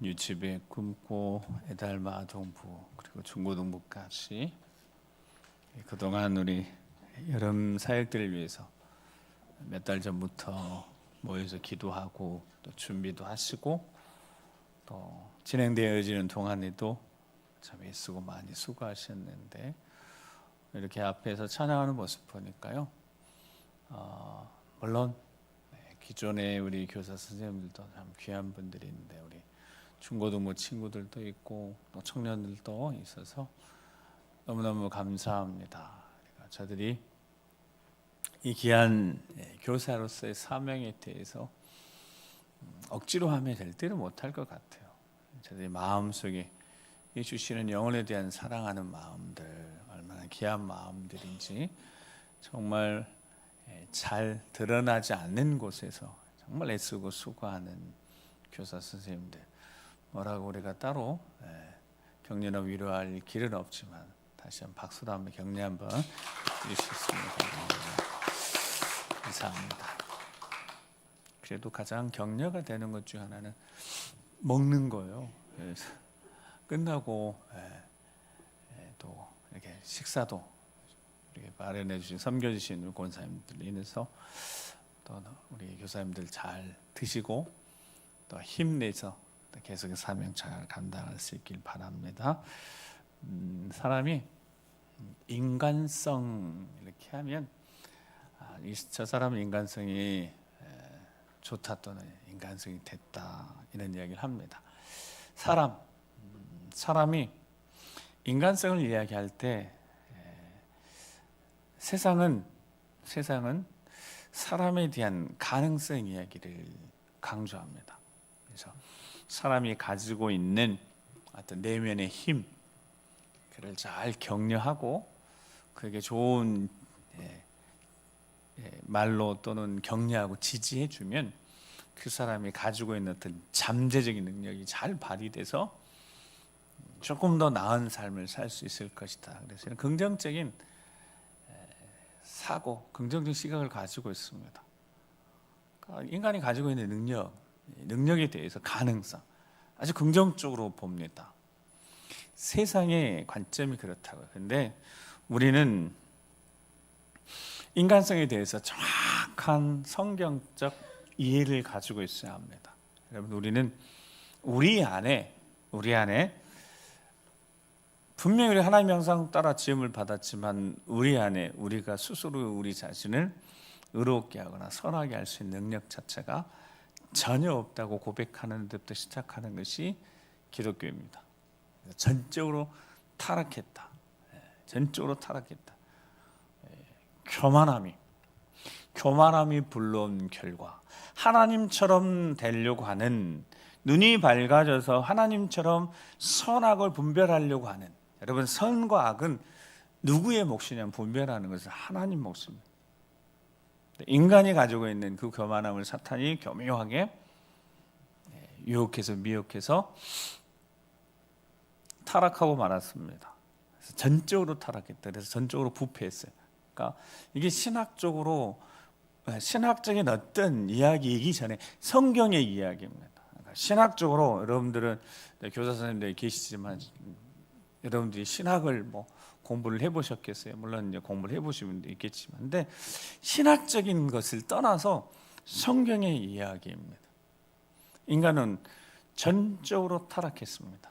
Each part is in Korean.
유치부에 굶고 애달마 아동부 그리고 중고등부까지 그동안 우리 여름 사역들을 위해서 몇 달 전부터 모여서 기도하고 또 준비도 하시고 또 진행되어지는 동안에도 참 애쓰고 많이 수고하셨는데 이렇게 앞에서 찬양하는 모습 보니까요. 물론 기존에 우리 교사 선생님들도 참 귀한 분들이 있는데 우리 중고등부 친구들도 있고 또 청년들도 있어서 너무너무 감사합니다. 그러니까 저들이 이 귀한 교사로서의 사명에 대해서 억지로 하면 절대로 못할 것 같아요. 저들이 마음속에 주시는 영혼에 대한 사랑하는 마음들 얼마나 귀한 마음들인지 정말 잘 드러나지 않는 곳에서 정말 애쓰고 수고하는 교사 선생님들 뭐라고 우리가 따로 격려나 위로할 길은 없지만 다시 한번 박수로 한번 격려 한번 해주셨습니다. 감사합니다. 그래도 가장 격려가 되는 것 중 하나는 먹는 거예요. 그래서 끝나고 또 이렇게 식사도 이렇게 마련해 주신 섬겨주신 권사님들 인해서 또 우리 교사님들 잘 드시고 또 힘내서 계속 사명 잘 감당할 수 있길 바랍니다. 사람이 인간성 이렇게 하면 저 사람은 인간성이 좋다 또는 인간성이 됐다 이런 이야기를 합니다. 사람이 인간성을 이야기할 때 세상은 사람에 대한 가능성 이야기를 강조합니다. 그래서 사람이 가지고 있는 어떤 내면의 힘, 그를 잘 격려하고 그에게 좋은 말로 또는 격려하고 지지해주면 그 사람이 가지고 있는 어떤 잠재적인 능력이 잘 발휘돼서 조금 더 나은 삶을 살 수 있을 것이다. 그래서 이런 긍정적인 사고, 긍정적인 시각을 가지고 있습니다. 그러니까 인간이 가지고 있는 능력에 대해서 가능성 아주 긍정적으로 봅니다. 세상의 관점이 그렇다고요. 그런데 우리는 인간성에 대해서 정확한 성경적 이해를 가지고 있어야 합니다. 여러분, 우리는 우리 안에 분명히 우리 하나님의 형상 따라 지음을 받았지만 우리 안에 우리가 스스로 우리 자신을 의롭게 하거나 선하게 할 수 있는 능력 자체가 전혀 없다고 고백하는 데부터 시작하는 것이 기독교입니다. 전적으로 타락했다. 교만함이 불러온 결과 하나님처럼 되려고 하는 눈이 밝아져서 하나님처럼 선악을 분별하려고 하는 여러분 선과 악은 누구의 몫이냐면 분별하는 것은 하나님 몫입니다. 인간이 가지고 있는 그 교만함을 사탄이 교묘하게 유혹해서 미혹해서 타락하고 말았습니다. 그래서 전적으로 타락했다. 그래서 전적으로 부패했어요. 그러니까 이게 신학적인 어떤 이야기이기 전에 성경의 이야기입니다. 그러니까 신학적으로 여러분들은 교사 선생님들 계시지만 여러분들이 신학을 공부를 해보셨겠어요. 물론 이제 공부를 해보신 분도 있겠지만, 근데 신학적인 것을 떠나서 성경의 이야기입니다. 인간은 전적으로 타락했습니다.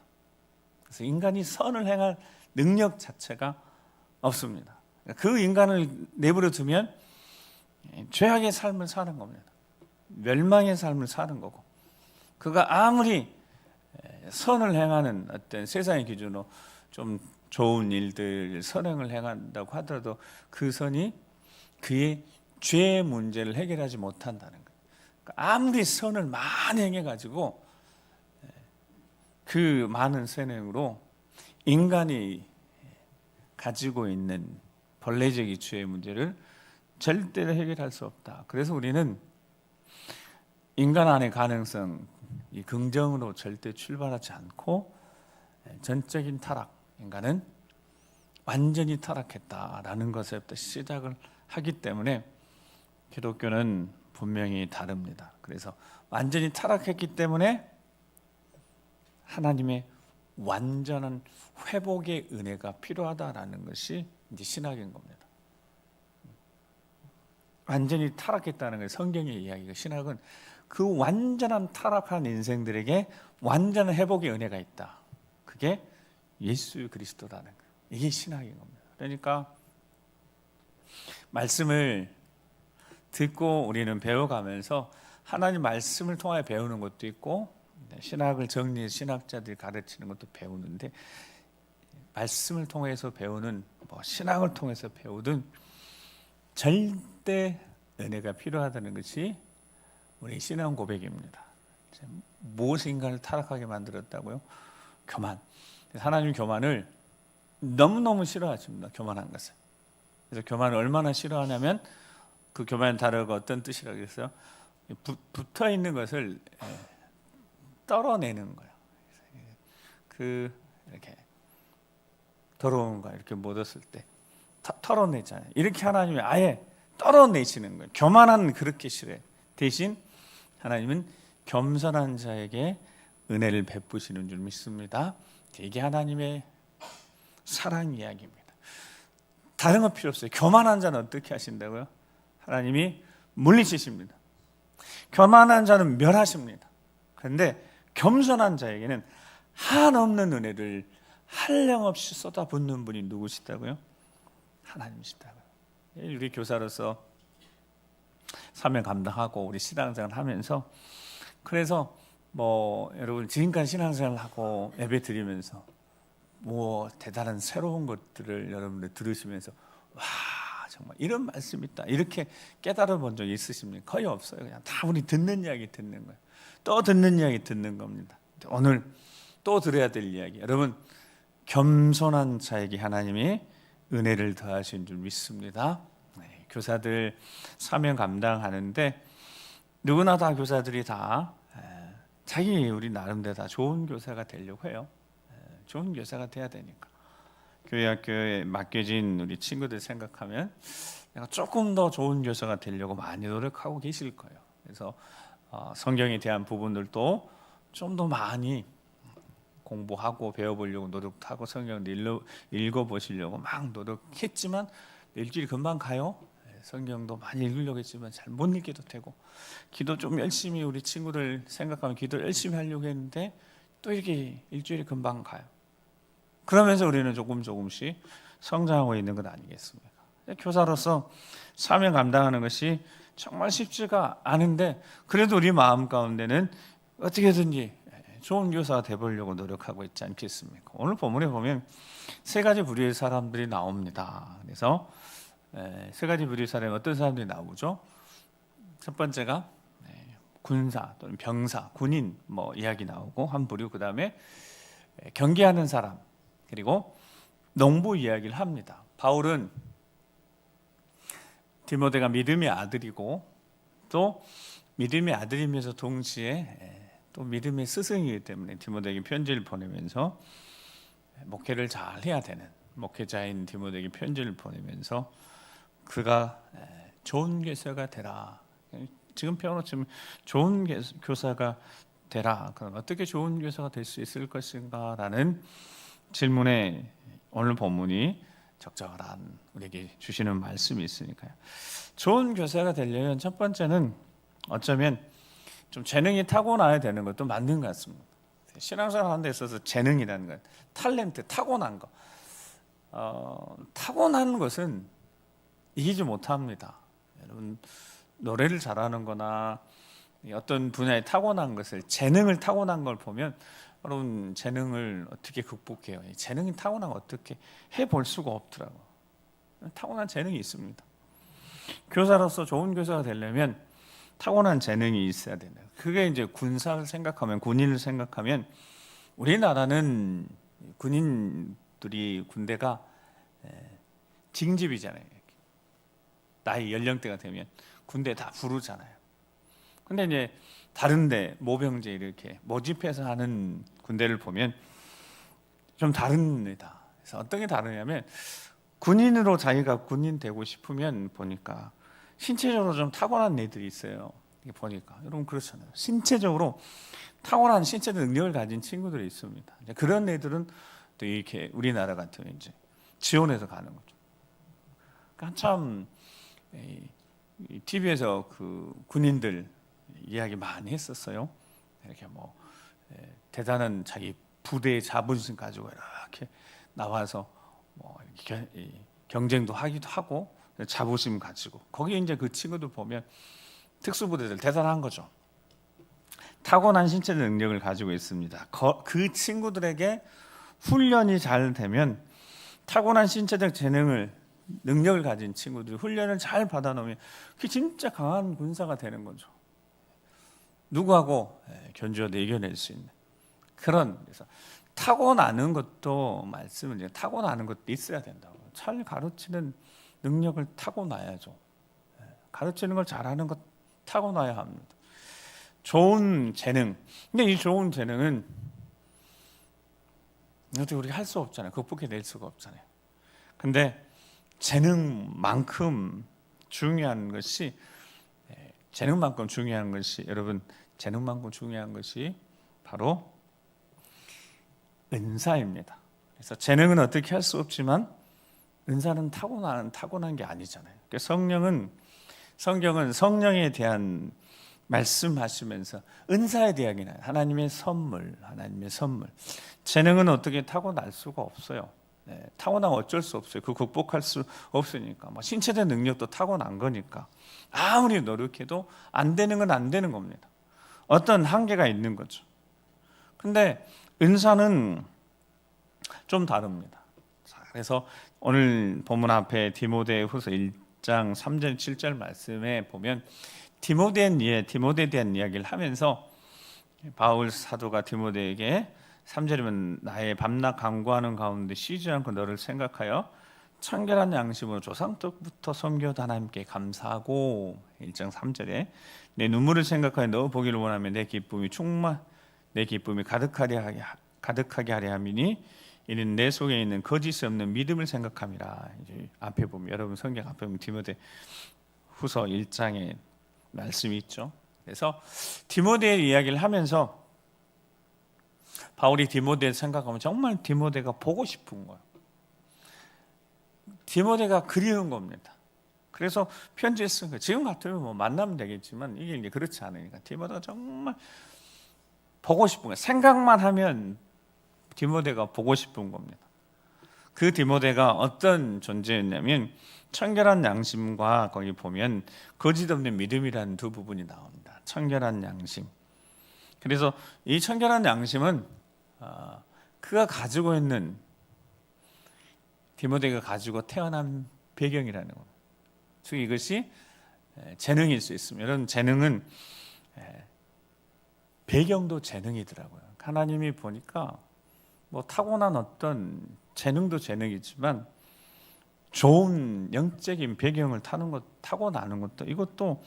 그래서 인간이 선을 행할 능력 자체가 없습니다. 그 인간을 내버려 두면 죄악의 삶을 사는 겁니다. 멸망의 삶을 사는 거고, 그가 아무리 선을 행하는 어떤 세상의 기준으로 좀 좋은 일들, 선행을 행한다고 하더라도 그 선이 그의 죄의 문제를 해결하지 못한다는 거예요. 그러니까 아무리 선을 많이 행해가지고 그 많은 선행으로 인간이 가지고 있는 본래적인 죄의 문제를 절대로 해결할 수 없다. 그래서 우리는 인간 안의 가능성, 이 긍정으로 절대 출발하지 않고 전적인 타락, 인간은 완전히 타락했다라는 것에부터 시작을 하기 때문에 기독교는 분명히 다릅니다. 그래서 완전히 타락했기 때문에 하나님의 완전한 회복의 은혜가 필요하다라는 것이 이제 신학인 겁니다. 완전히 타락했다는 게 성경의 이야기가, 신학은 그 완전한 타락한 인생들에게 완전한 회복의 은혜가 있다. 그게 예수 그리스도라는 거예요. 이게 신학인 겁니다. 그러니까 말씀을 듣고 우리는 배워가면서 하나님 말씀을 통하여 배우는 것도 있고, 신학을 정리해 신학자들이 가르치는 것도 배우는데, 말씀을 통해서 배우는 신학을 통해서 배우든 절대 은혜가 필요하다는 것이 우리 신앙 고백입니다. 무엇이 인간을 타락하게 만들었다고요? 교만. 하나님 교만을 너무너무 싫어하십니다. 교만한 것을. 그래서 교만을 얼마나 싫어하냐면, 그 교만의 단어가 어떤 뜻이라고 했어요? 붙어 있는 것을 떨어내는 거예요. 이렇게 더러운 거 이렇게 묻었을 때 털어내잖아요. 이렇게 하나님이 아예 떨어내시는 거예요. 교만한 그렇게 싫어요. 대신 하나님은 겸손한 자에게 은혜를 베푸시는 줄 믿습니다. 이게 하나님의 사랑 이야기입니다. 다른 거 필요 없어요. 교만한 자는 어떻게 하신다고요? 하나님이 물리치십니다. 교만한 자는 멸하십니다. 그런데 겸손한 자에게는 한없는 은혜를 한량없이 쏟아붓는 분이 누구시다고요? 하나님이시다고요. 우리 교사로서 사명 감당하고 우리 신앙생활을 하면서, 그래서 여러분 지금까지 신앙생활을 하고 예배 드리면서 대단한 새로운 것들을 여러분들 들으시면서 와 정말 이런 말씀이 있다 이렇게 깨달아 본 적 있으십니까? 거의 없어요. 그냥 다 우리 듣는 이야기 듣는 거예요. 또 듣는 이야기 듣는 겁니다. 오늘 또 들어야 될 이야기, 여러분 겸손한 자에게 하나님이 은혜를 더하신 줄 믿습니다. 교사들 사명 감당하는데 누구나 다 교사들이 다 우리 나름대로 다 좋은 교사가 되려고 해요. 좋은 교사가 돼야 되니까. 교회 학교에 맡겨진 우리 친구들 생각하면 내가 조금 더 좋은 교사가 되려고 많이 노력하고 계실 거예요. 그래서 성경에 대한 부분들도 좀 더 많이 공부하고 배워보려고 노력하고 성경을 읽어보시려고 막 노력했지만 일주일이 금방 가요. 성경도 많이 읽으려고 했지만 잘 못 읽게도 되고, 기도 좀 열심히 우리 친구들 생각하면 기도 열심히 하려고 했는데 또 이렇게 일주일이 금방 가요. 그러면서 우리는 조금씩 성장하고 있는 것 아니겠습니까? 교사로서 사명 감당하는 것이 정말 쉽지가 않은데, 그래도 우리 마음 가운데는 어떻게든지 좋은 교사가 되보려고 노력하고 있지 않겠습니까? 오늘 본문에 보면 세 가지 부류의 사람들이 나옵니다. 그래서 세 가지 부류의 사람이 어떤 사람들이 나오죠? 첫 번째가 군사 또는 병사, 군인 이야기 나오고 한 부류, 그 다음에 경계하는 사람, 그리고 농부 이야기를 합니다. 바울은 디모데가 믿음의 아들이고 또 믿음의 아들이면서 동시에 또 믿음의 스승이기 때문에 디모데에게 편지를 보내면서 목회를 잘 해야 되는 목회자인 디모데에게 편지를 보내면서 그가 좋은 교사가 되라. 지금 표현으로 좋은 교사가 되라. 그럼 어떻게 좋은 교사가 될 수 있을 것인가라는 질문에 오늘 본문이 적절한 우리에게 주시는 말씀이 있으니까요. 좋은 교사가 되려면 첫 번째는 어쩌면 좀 재능이 타고나야 되는 것도 맞는 것 같습니다. 신앙생활 하는 데 있어서 재능이라는 것, 탤런트, 타고난 거, 타고난 것은 이기지 못합니다. 여러분 노래를 잘하는 거나 어떤 분야에 타고난 것을, 재능을 타고난 걸 보면 여러분 재능을 어떻게 극복해요? 재능이 타고난 거 어떻게 해볼 수가 없더라고요. 타고난 재능이 있습니다. 교사로서 좋은 교사가 되려면 타고난 재능이 있어야 된다. 그게 이제 군사를 생각하면, 군인을 생각하면, 우리나라는 군인들이 군대가 징집이잖아요. 나이 연령대가 되면 군대 다 부르잖아요. 근데 이제 다른데 모병제 이렇게 모집해서 하는 군대를 보면 좀 다릅니다. 그래서 어떤 게 다르냐면, 군인으로 자기가 군인 되고 싶으면 보니까 신체적으로 좀 타고난 애들이 있어요. 이게 보니까 여러분 그렇잖아요. 신체적으로 타고난 신체적 능력을 가진 친구들이 있습니다. 그런 애들은 또 이렇게 우리나라 같은 이제 지원해서 가는 거죠. 한참 TV에서 그 군인들 이야기 많이 했었어요. 이렇게 뭐 대단한 자기 부대의 자부심 가지고 이렇게 나와서 뭐 경쟁도 하기도 하고 자부심 가지고 거기 이제 그 친구들 보면 특수부대들 대단한 거죠. 타고난 신체 능력을 가지고 있습니다. 그 친구들에게 훈련이 잘 되면 타고난 신체적 능력을 가진 친구들이 훈련을 잘 받아놓으면 그게 진짜 강한 군사가 되는 거죠. 누구하고 견주어도 이겨낼 수 있는 그런. 그래서 타고나는 것도 말씀은 이제 타고나는 것도 있어야 된다고. 잘 가르치는 능력을 타고나야죠. 가르치는 걸 잘하는 것 타고나야 합니다. 좋은 재능. 근데 이 좋은 재능은 어떻게 우리가 할 수 없잖아요. 극복해낼 수가 없잖아요. 근데 재능만큼 중요한 것이 여러분 재능만큼 중요한 것이 바로 은사입니다. 그래서 재능은 어떻게 할 수 없지만 은사는 타고난 게 아니잖아요. 그러니까 성경은 성령에 대한 말씀하시면서 은사에 대한 게 나요. 하나님의 선물. 재능은 어떻게 타고날 수가 없어요. 타고나면 어쩔 수 없어요. 그 극복할 수 없으니까. 신체적 능력도 타고난 거니까 아무리 노력해도 안 되는 건 안 되는 겁니다. 어떤 한계가 있는 거죠. 근데 은사는 좀 다릅니다. 그래서 오늘 본문 앞에 디모데후서 1장 3절 7절 말씀에 보면 디모데에 대한 이야기를 하면서 바울 사도가 디모데에게 3절이면 나의 밤낮 간구하는 가운데 쉬지 않고 너를 생각하여 청결한 양심으로 조상 때부터 섬겨 하나님께 감사하고 1장 3절에 내 눈물을 생각하여 너 보기를 원하며 내 기쁨이 가득하게 하려 함이니 이는 내 속에 있는 거짓이 없는 믿음을 생각함이라. 이제 앞에 보면 여러분 성경 앞에 보면 디모데 후서 1장에 말씀이 있죠. 그래서 디모데의 이야기를 하면서 바울이 디모데를 생각하면 정말 디모데가 보고 싶은 거예요. 디모데가 그리운 겁니다. 그래서 편지에 쓴 거예요. 지금 같으면 뭐 만나면 되겠지만 이게 이제 그렇지 않으니까 디모데가 정말 보고 싶은 거예요. 생각만 하면 디모데가 보고 싶은 겁니다. 그 디모데가 어떤 존재였냐면 청결한 양심과 거기 보면 거짓 없는 믿음이라는 두 부분이 나옵니다. 청결한 양심. 그래서 이 청결한 양심은 그가 가지고 있는 디모데가 가지고 태어난 배경이라는 겁니다. 즉 이것이 재능일 수 있습니다. 이런 재능은 배경도 재능이더라고요. 하나님이 보니까 뭐 타고난 어떤 재능도 재능이지만 좋은 영적인 배경을 타고나는 것도 이것도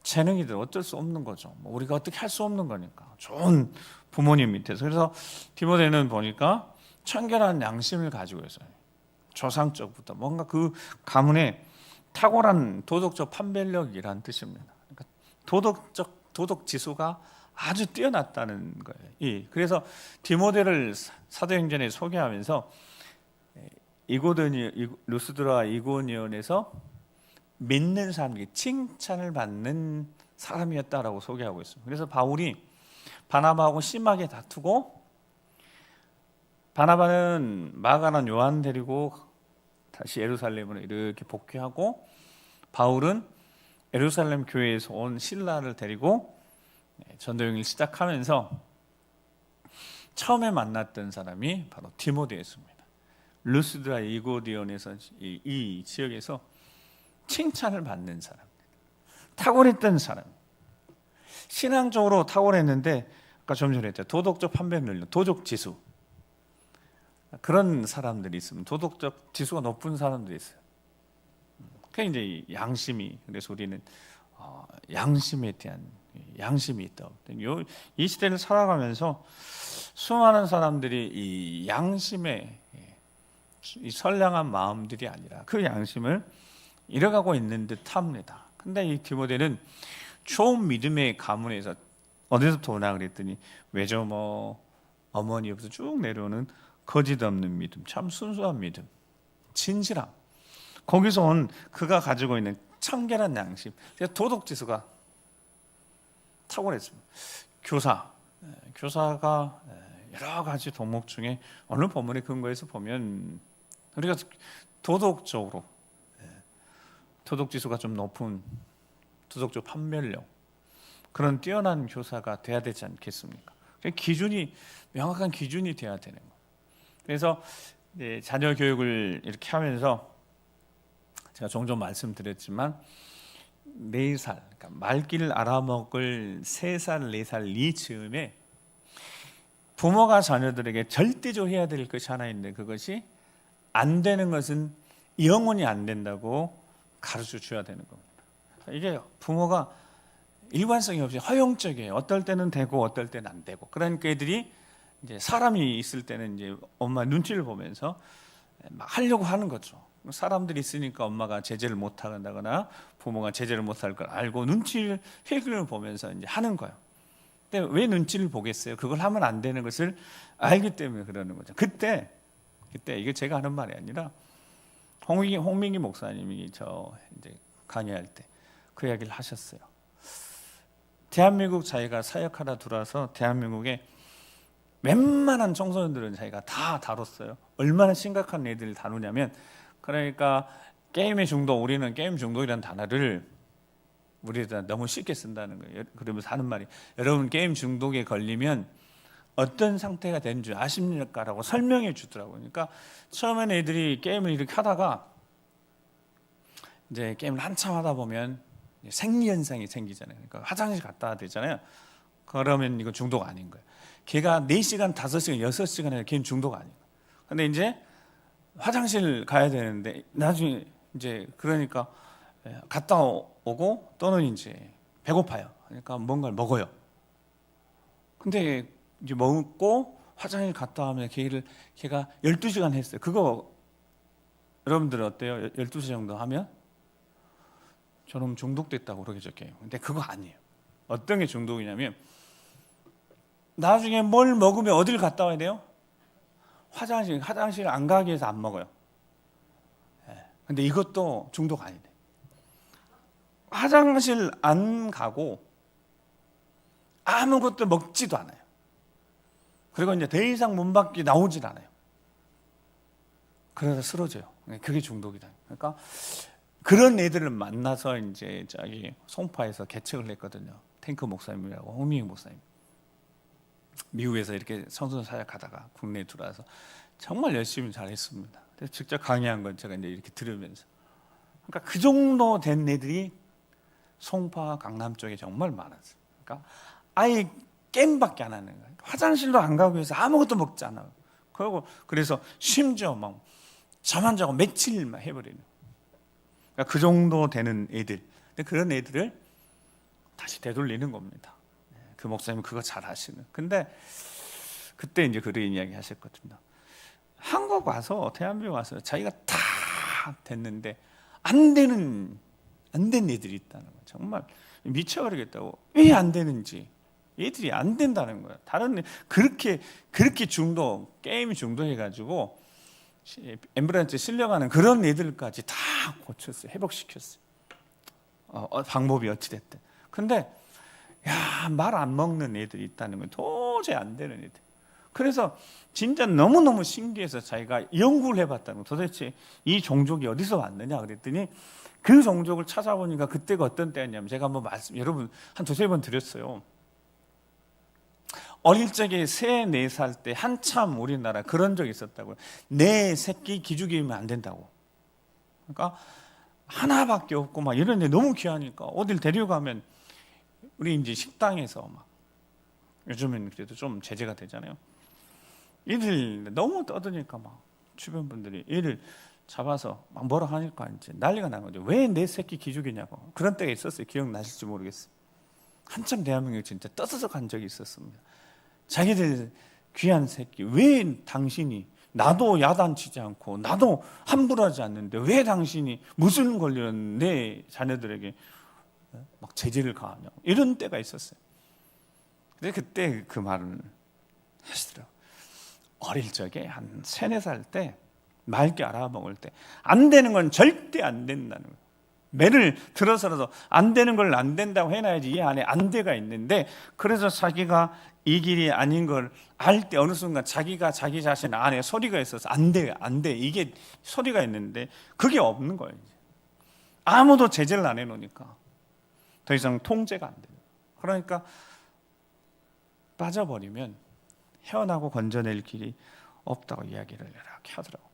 재능이들 어쩔 수 없는 거죠. 뭐 우리가 어떻게 할 수 없는 거니까. 좋은 부모님 밑에서. 그래서 디모데는 보니까 청결한 양심을 가지고 있어요. 조상적부터 뭔가 그 가문에 탁월한 도덕적 판별력이란 뜻입니다. 그러니까 도덕 지수가 아주 뛰어났다는 거예요. 그래서 디모데를 사도행전에 소개하면서 루스드라 이고니온에서 믿는 사람에게 칭찬을 받는 사람이었다라고 소개하고 있습니다. 그래서 바울이 바나바하고 심하게 다투고 바나바는 마가나 요한 데리고 다시 예루살렘으로 이렇게 복귀하고 바울은 예루살렘 교회에서 온 실라를 데리고 전도행을 시작하면서 처음에 만났던 사람이 바로 디모데였습니다. 루스드라 이고디온에서 이 지역에서 칭찬을 받는 사람, 탁월했던 사람, 신앙적으로 탁월했는데 아까 좀 전에 했죠. 도덕적 판별력, 도덕 지수 그런 사람들이 있으면 도덕적 지수가 높은 사람들이 있어요. 그 이제 양심이 그래서 우리는 양심에 대한 양심이 있다. 이 시대를 살아가면서 수많은 사람들이 이 양심에 이 선량한 마음들이 아니라 그 양심을 잃어가고 있는 듯합니다. 근데 이 디모데는 좋은 믿음의 가문에서 어디서부터 오나 그랬더니 외조모 어머니부터 쭉 내려오는 거짓 없는 믿음, 참 순수한 믿음, 진실함. 거기서 온 그가 가지고 있는 청결한 양심, 도덕 지수가 탁월했습니다. 교사가 여러 가지 덕목 중에 오늘 본문의 근거에서 보면 우리가 도덕적으로 도덕 지수가 좀 높은 도덕적 판별력, 그런 뛰어난 교사가 돼야 되지 않겠습니까? 기준이 명확한 기준이 돼야 되는 거예요. 그래서 자녀 교육을 이렇게 하면서 제가 종종 말씀드렸지만 4살, 그러니까 말귀를 알아먹을 3살, 4살 이 즈음에 부모가 자녀들에게 절대적으로 해야 될 것이 하나 있는데, 그것이 안 되는 것은 영원히 안 된다고 가르쳐 줘야 되는 겁니다. 이게 부모가 일관성이 없이 허용적이에요. 어떨 때는 되고 어떨 때는 안 되고. 그러니까 애들이 이제 사람이 있을 때는 이제 엄마 눈치를 보면서 막 하려고 하는 거죠. 사람들이 있으니까 엄마가 제재를 못 한다거나 부모가 제재를 못 할 걸 알고 눈치를 힐끔힐끔 보면서 이제 하는 거예요. 근데 왜 눈치를 보겠어요? 그걸 하면 안 되는 것을 알기 때문에 그러는 거죠. 그때 이게 제가 하는 말이 아니라 홍민기 목사님이 저 이제 강의할 때 그 이야기를 하셨어요. 대한민국 자기가 사역하다 들어와서 대한민국에 웬만한 청소년들은 자기가 다 다뤘어요. 얼마나 심각한 애들을 다루냐면, 그러니까 게임의 중독, 우리는 게임 중독이라는 단어를 우리가 너무 쉽게 쓴다는 거예요. 그러면서 하는 말이, 여러분 게임 중독에 걸리면 어떤 상태가 되는 줄 아십니까라고 설명해 주더라고요. 그러니까 처음에는 애들이 게임을 이렇게 하다가 이제 게임을 한참 하다 보면 생리 현상이 생기잖아요. 그러니까 화장실 갔다 와야 되잖아요. 그러면 이거 중독 아닌 거예요. 걔가 4시간, 5시간, 6시간 해도 걔는 중독 아니에요. 근데 이제 화장실 가야 되는데 나중에 이제 그러니까 갔다 오고 또는 이제 배고파요. 그러니까 뭔가를 먹어요. 근데 이제 먹고 화장실 갔다 오면 걔가 12시간 했어요. 그거 여러분들 어때요? 12시 정도 하면? 저는 중독됐다고 그러겠죠, 게임. 근데 그거 아니에요. 어떤 게 중독이냐면, 나중에 뭘 먹으면 어딜 갔다 와야 돼요? 화장실 안 가기 위해서 안 먹어요. 근데 이것도 중독 아니네. 화장실 안 가고 아무것도 먹지도 않아요. 그리고 이제 더 이상 문 밖에 나오질 않아요. 그래서 쓰러져요. 그게 중독이다. 그러니까 그런 애들을 만나서 이제 저기 송파에서 개척을 했거든요. 탱크 목사님이라고, 홍민기 목사님. 미국에서 이렇게 청소년 사역하다가 국내에 들어와서 정말 열심히 잘했습니다. 직접 강의한 건 제가 이제 이렇게 들으면서, 그러니까 그 정도 된 애들이 송파 강남 쪽에 정말 많았어요. 그러니까 아예 게임밖에 안 하는 거예요. 화장실도 안 가고 해서 아무것도 먹지 않아요. 그래서 심지어 막 잠 안 자고 며칠만 해버리는. 그러니까 그 정도 되는 애들. 근데 그런 애들을 다시 되돌리는 겁니다. 그 목사님은 그거 잘 하시는. 근데 그때 이제 그런 이야기 하셨거든요. 한국 와서, 대한민국 와서 자기가 다 됐는데 안 된 애들이 있다는 거예요. 정말 미쳐버리겠다고. 왜 안 되는지. 애들이 안 된다는 거예요. 다른 그렇게 게임 중독해가지고 앰뷸런스에 실려가는 그런 애들까지 다 고쳤어요. 회복시켰어요. 방법이 어찌됐든. 근데 말 안 먹는 애들이 있다는 건 도저히 안 되는 애들. 그래서 진짜 너무너무 신기해서 자기가 연구를 해봤다는 거. 도대체 이 종족이 어디서 왔느냐 그랬더니, 그 종족을 찾아보니까 그때가 어떤 때였냐면, 제가 한번 여러분 한 2-3번 드렸어요. 어릴 적에 3-4살 때 한참 우리나라 그런 적이 있었다고요. 내 새끼 기죽이면 안 된다고. 그러니까 하나밖에 없고 막 이런데 너무 귀하니까 어딜 데려가면, 우리 이제 식당에서 막 요즘은 그래도 좀 제재가 되잖아요. 애들 너무 떠드니까 막 주변 분들이 애를 잡아서 막 뭐라 하니까 이제 난리가 난 거죠. 왜 내 새끼 기죽이냐고. 그런 때가 있었어요. 기억나실지 모르겠어요. 한참 대한민국이 진짜 떠들어 간 적이 있었습니다. 자기들 귀한 새끼, 왜 당신이, 나도 야단치지 않고 나도 함부로 하지 않는데 왜 당신이 무슨 권리는 내 자녀들에게 막 제재를 가하냐, 이런 때가 있었어요. 근데 그때 그 말을 하시더라고요. 어릴 적에 한 3, 4살 때 맑게 알아먹을 때 안 되는 건 절대 안 된다는 거예요. 매를 들어서라도 안 되는 걸 안 된다고 해놔야지 이 안에 안 돼가 있는데, 그래서 자기가 이 길이 아닌 걸 알 때 어느 순간 자기가 자기 자신 안에 소리가 있어서 안 돼, 안 돼, 이게 소리가 있는데 그게 없는 거예요. 이제. 아무도 제재를 안 해놓으니까 더 이상 통제가 안 돼요. 그러니까 빠져버리면 헤어나고 건져낼 길이 없다고 이야기를 이렇게 하더라고요.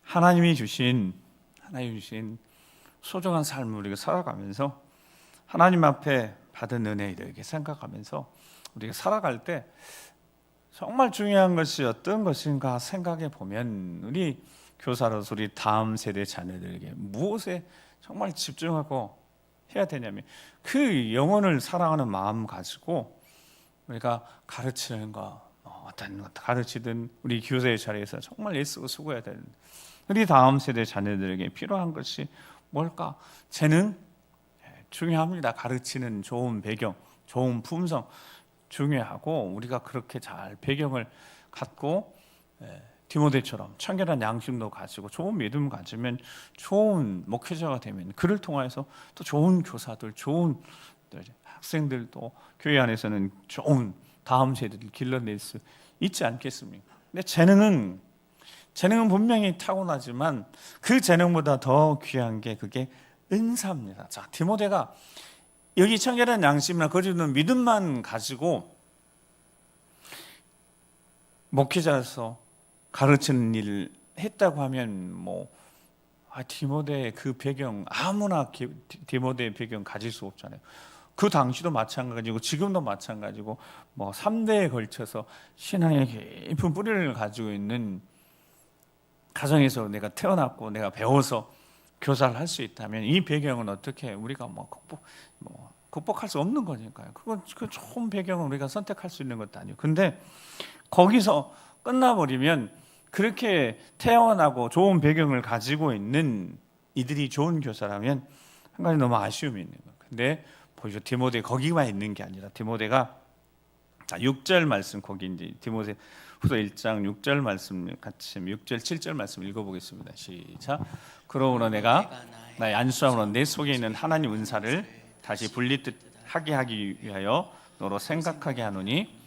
하나님이 주신 소중한 삶을 우리가 살아가면서 하나님 앞에 받은 은혜 이렇게 생각하면서 우리가 살아갈 때 정말 중요한 것이 어떤 것인가 생각해 보면, 우리 교사로서 우리 다음 세대 자녀들에게 무엇에 정말 집중하고 해야 되냐면, 그 영혼을 사랑하는 마음 가지고 우리가 가르치는 거, 어떤 것 가르치든 우리 교사의 자리에서 정말 애쓰고 수고해야 되는데, 우리 다음 세대 자녀들에게 필요한 것이 뭘까? 재능 중요합니다. 가르치는 좋은 배경, 좋은 품성 중요하고, 우리가 그렇게 잘 배경을 갖고 디모데처럼 청결한 양심도 가지고 좋은 믿음 가지면 좋은 목회자가 되면, 그를 통해서 또 좋은 교사들, 좋은 학생들도 교회 안에서는 좋은 다음 세대를 길러낼 수 있지 않겠습니까? 근데 재능은 분명히 타고나지만 그 재능보다 더 귀한 게 그게 은사입니다. 자, 디모데가 여기 청결한 양심이나 거짓없는 믿음만 가지고 목회자로서 가르치는 일을 했다고 하면 디모데의 그 배경, 아무나 디모데의 배경 가질 수 없잖아요. 그 당시도 마찬가지고 지금도 마찬가지고 3대에 걸쳐서 신앙의 깊은 뿌리를 가지고 있는 가정에서 내가 태어났고 내가 배워서 교사를 할 수 있다면, 이 배경은 어떻게 우리가 극복할 수 없는 거니까요. 그 좋은 배경을 우리가 선택할 수 있는 것도 아니고. 근데 거기서 끝나버리면, 그렇게 태어나고 좋은 배경을 가지고 있는 이들이 좋은 교사라면 한 가지 너무 아쉬움이 있는 거예요. 근데 보시죠, 디모데 거기만 있는 게 아니라, 디모데가 6절 말씀, 거기 이제 디모데 후서 1장 6절 말씀 같이 6절 7절 말씀 읽어보겠습니다. 시작. 그러므로 내가 나의 안수함으로 내 속에 있는 하나님 은사를 다시 분리듯 하게 하기 위하여 너로 생각하게 하노니,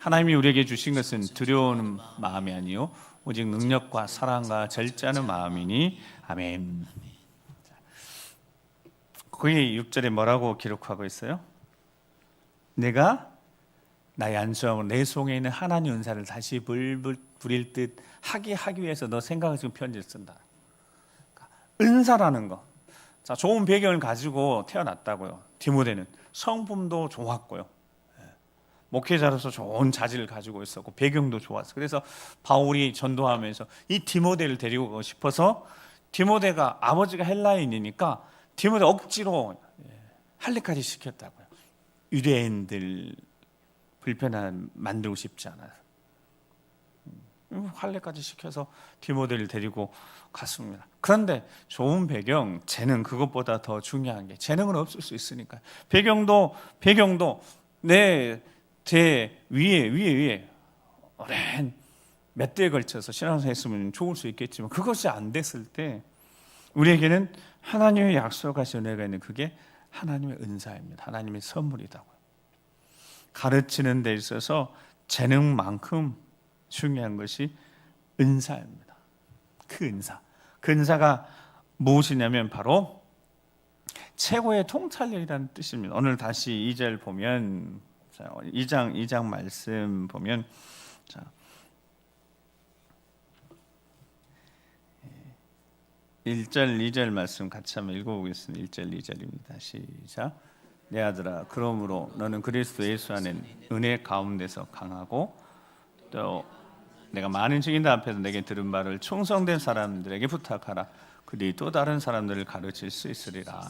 하나님이 우리에게 주신 것은 두려워하는 마음이 아니요 오직 능력과 사랑과 절제하는 마음이니. 아멘. 거기 6절에 뭐라고 기록하고 있어요? 내가 나의 안수함으로 내 속에 있는 하나님 은사를 다시 부릴 듯 하기 위해서 너 생각을 지금 편지를 쓴다. 은사라는 거. 자, 좋은 배경을 가지고 태어났다고요. 디모데는 성품도 좋았고요. 목회자로서 좋은 자질을 가지고 있었고 배경도 좋았어. 그래서 바울이 전도하면서 이 디모데를 데리고 가고 싶어서, 디모데가 아버지가 헬라인이니까 디모데 억지로 할례까지 시켰다고요. 유대인들 불편한 만들고 싶지 않아서 할례까지 시켜서 디모데를 데리고 갔습니다. 그런데 좋은 배경, 재능, 그것보다 더 중요한 게, 재능은 없을 수 있으니까 배경도 내 위에 오랜 몇 대에 걸쳐서 신앙생활 했으면 좋을 수 있겠지만, 그것이 안 됐을 때 우리에게는 하나님의 약속하신 은혜가 있는, 그게 하나님의 은사입니다. 하나님의 선물이다고요. 가르치는 데 있어서 재능만큼 중요한 것이 은사입니다. 그 은사가 무엇이냐면 바로 최고의 통찰력이라는 뜻입니다. 오늘 다시 2절 보면, 2장 말씀 보면, 1절 2절 말씀 같이 한번 읽어보겠습니다. 1절 2절입니다. 시작. 내 아들아, 그러므로 너는 그리스도 예수 안에 은혜 가운데서 강하고, 또 내가 많은 증인들 앞에서 내게 들은 바를 충성된 사람들에게 부탁하라. 그들이 또 다른 사람들을 가르칠 수 있으리라.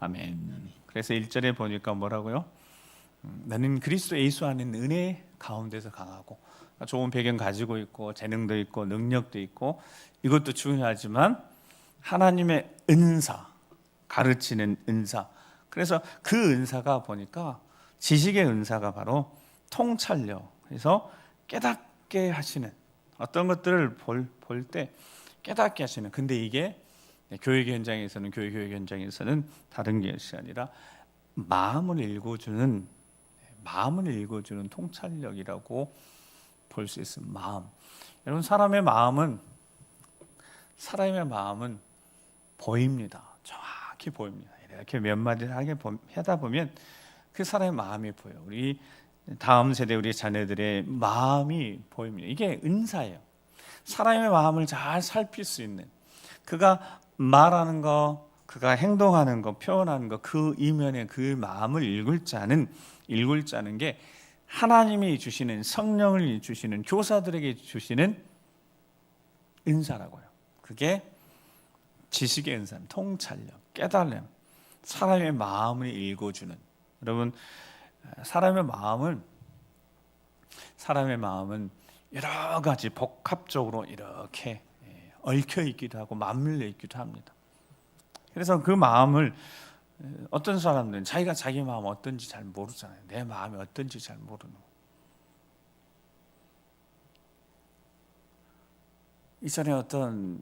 아멘. 그래서 1절에 보니까 뭐라고요? 나는 그리스도 예수 안에 은혜 가운데서 강하고, 좋은 배경 가지고 있고 재능도 있고 능력도 있고, 이것도 중요하지만 하나님의 은사, 가르치는 은사. 그래서 그 은사가 보니까 지식의 은사가 바로 통찰력. 그래서 깨닫게 하시는, 어떤 것들을 볼 때 깨닫게 하시는. 근데 이게 교육 현장에서는 다른 것이 아니라 마음을 읽어주는 통찰력이라고 볼 수 있습니다. 마음. 여러분, 사람의 마음은 보입니다. 정확히 보입니다. 이렇게 몇 마디를 하다 보면 그 사람의 마음이 보여요. 우리 다음 세대 우리 자녀들의 마음이 보입니다. 이게 은사예요. 사람의 마음을 잘 살필 수 있는, 그가 말하는 거, 그가 행동하는 거, 표현하는 거, 그 이면에 그 마음을 읽을 자는 게 하나님이 주시는, 성령을 주시는, 교사들에게 주시는 은사라고요. 그게 지식의 은사, 통찰력, 깨달음, 사람의 마음을 읽어주는. 여러분, 사람의 마음은 여러 가지 복합적으로 이렇게 얽혀 있기도 하고 맞물려 있기도 합니다. 그래서 그 마음을, 어떤 사람들은 자기 마음 어떤지 잘 모르잖아요. 내 마음이 어떤지 잘 모르는 거. 이전에 어떤